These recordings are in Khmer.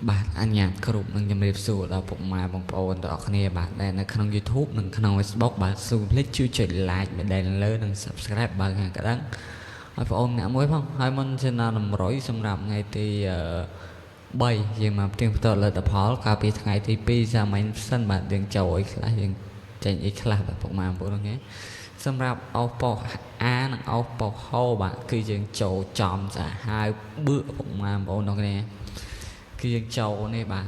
បាទអញ្ញាតគ្រប់នឹងជំរាបសួរដល់ពុកម៉ែបងប្អូនទាំងអស់គ្នាបាទដែលនៅក្នុង YouTube និងក្នុង Facebook បាទសូមភ្លេចជួយចុច Like ម្ដែលលើនិង Subscribe បើខាងក្តឹងឲ្យបងប្អូនអ្នកមួយផងហើយមុនជាណាតម្រុយសម្រាប់ថ្ងៃទី3យើងមកផ្ទៀងផ្ទាត់លទ្ធផលកាលពីថ្ងៃទី2សាមញ្ញសិនបាទយើងចូលអីខ្លះយើងចេញអីខ្លះបាទពុកម៉ែបងប្អូនហ្នឹងសម្រាប់អោសប៉ុស A និងអោសប៉ុស H បាទគឺយើងចូលចំសាហាវបឿពុកម៉ែបងប្អូនទាំងគ្នាគឺយើងចូលនេះបាទ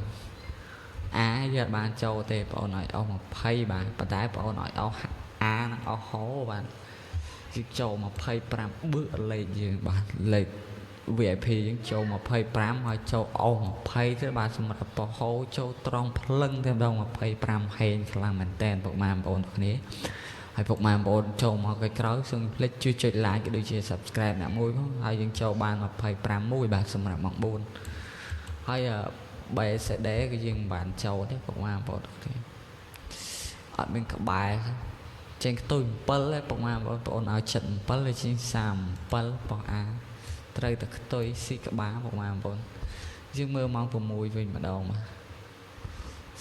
អាយកបានចូលទេបងប្អូនឲ្យអស់20បាទប៉ុន្តែបងប្អូនឲ្យអស់អានិងអស់ហោបាទគឺចូល25បឺលេខយើងបាទលេខ VIP យើងចូល25ហើយចូលអស់20ទៅបាទសម្រាប់បោះហោចូលត្រង់ភ្លឹងតែម្ដង25ហេងខ្លាំងមែនតើពុកម៉ែបងប្អូនគ្នាហើយពុកម៉ែបងប្អូនចូលមកក្រោយសូមភ្លេចជួយចុច Like ក៏ដូចជា Subscribe អ្នកមួយផងហើយយើងចូលបាន25មួយបាទសម្រាប់ម៉ោង4ហើយBCD គឺយើងមិនបានចូលទេពុកម៉ែបងប្អូនគ្នាអត់មានក្បែរចេញខ្ទុយ7ទេពុកម៉ែបងប្អូនឲ្យចិត្ត7ហើយចេញ37បោះ A ត្រូវតែខ្ទុយស៊ីក្បាលពុកម៉ែបងប្អូនយើងមើលម៉ោង6វិញម្ដងបាទ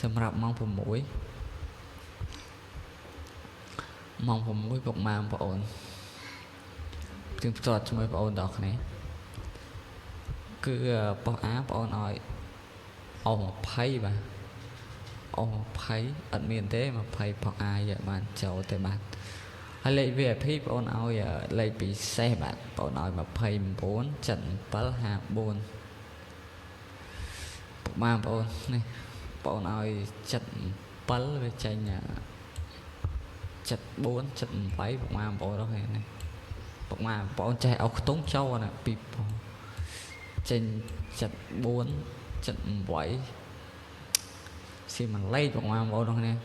សម្រាប់ម៉ោង6ពុកម៉ែបងប្អូនជាងផ្ទាត់ជាមួយបងប្អូនទាំងគ្នាគឺបោះ A បងប្អូនឲ្យអស់20បាទអស់20អត់មានទេ20ផងអាយបានចូលទេបាទហើយលេខ VIP បងប្អូនឲ្យលេខពិសេសបាទបងប្អូនឲ្យ29 77 54បងប្អូននេះបងប្អូនឲ្យ77វាចេញ74 78បងប្អូននោះនេះបងប្អូនចេះឲ្យខ្ទង់ចូលណាពីចេញ74 78ស៊ីមួយលេខបងប្អូននោះនេះ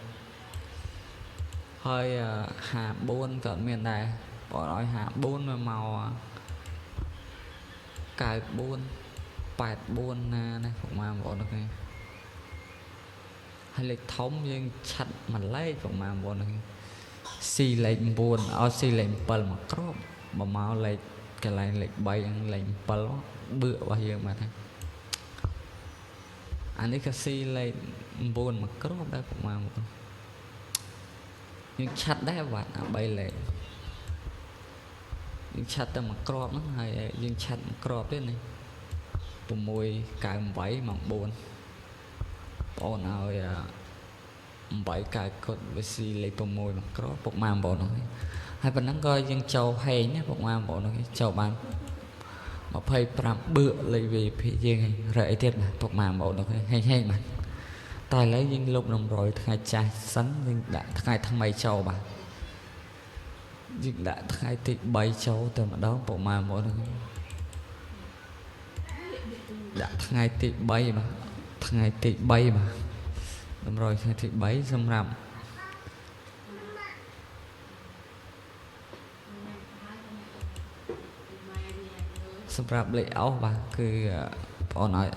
ហើយ54ក៏មានដែរបងឲ្យ54មក94 84ណាណាបងប្អូននោះនេះហើយលេខធំយើងឆាត់មួយលេខបងប្អូននោះស៊ីលេខ9ឲ្យស៊ីលេខ7មកគ្រាប់បើមកលេខកន្លែងលេខ3លេខ7បឿរបស់យើងបាទអានេះក៏ស៊ីលេខ9មកគ្រាប់ដែរពុកម៉ែបងយើងឆាត់ដែរបាទ3លេខយើងឆាត់តែមកគ្រាប់ហ្នឹងហើយយើងឆាត់មកគ្រាប់ទេនេះ698មក4បងអូនឲ្យ8កែកត់វាស៊ីលេខ6មកគ្រាប់ពុកម៉ែបងហ្នឹងហើយប៉ុណ្ណឹងក៏យើងចូលហេងណាពុកម៉ែបងហ្នឹងចូលបាន25បឿលេខ VIP យើងរកអីទៀតបាទពុកម៉ែបងហ្នឹងហេងបាទតែឥឡូវយើងលុប100ថ្ងៃចាស់សិនយើងដាក់ថ្ងៃថ្មីចូលបាទយើងដាក់ថ្ងៃទី3ចូលតែម្ដងពុកម៉ែបងហ្នឹងដាក់ថ្ងៃទី3បាទថ្ងៃទី3បាទ100ថ្ងៃទី3សម្រាប់លេខអោសបាទគឺបងអូនឲ្យ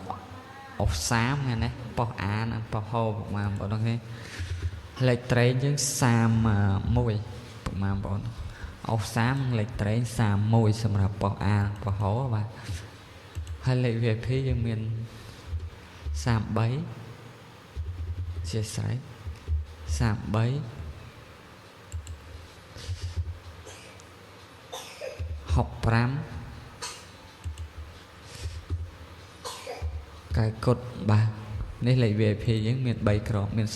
អោស30ហ្នឹងណាបោះ A និងបោះ H ពុកម៉ែបងប្អូនហ្នឹងលេខត្រេងយើង31ពុកម៉ែបងប្អូនអោស30លេខត្រេង31សម្រាប់បោះ A បោះ H បាទហើយលេខ VIP យើងមាន33ជាស្រ័យ33 65កែកត់បាទនេះលេខ VIP យើងមាន3គ្រាប់មាន33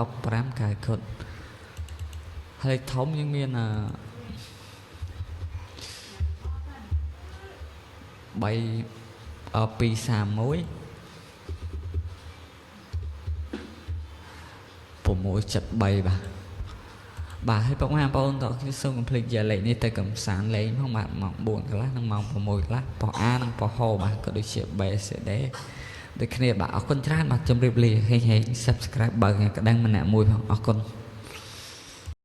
65កែកត់ហើយធំយើងមាន3 231 673បាទហើយបងប្អូនតោះខ្ញុំសូមកុំភ្លេចយកលេខនេះទៅកំសាន្តលេងផងបាទម៉ោង4កន្លះនិងម៉ោង6កន្លះបោះ A និងបោះ H បាទក៏ដូចជា BCD ដូចគ្នាបាទអរគុណច្រើនបាទជម្រាបលាហេង Subscribe បើកក្តឹងម្នាក់មួយផងអរគុណ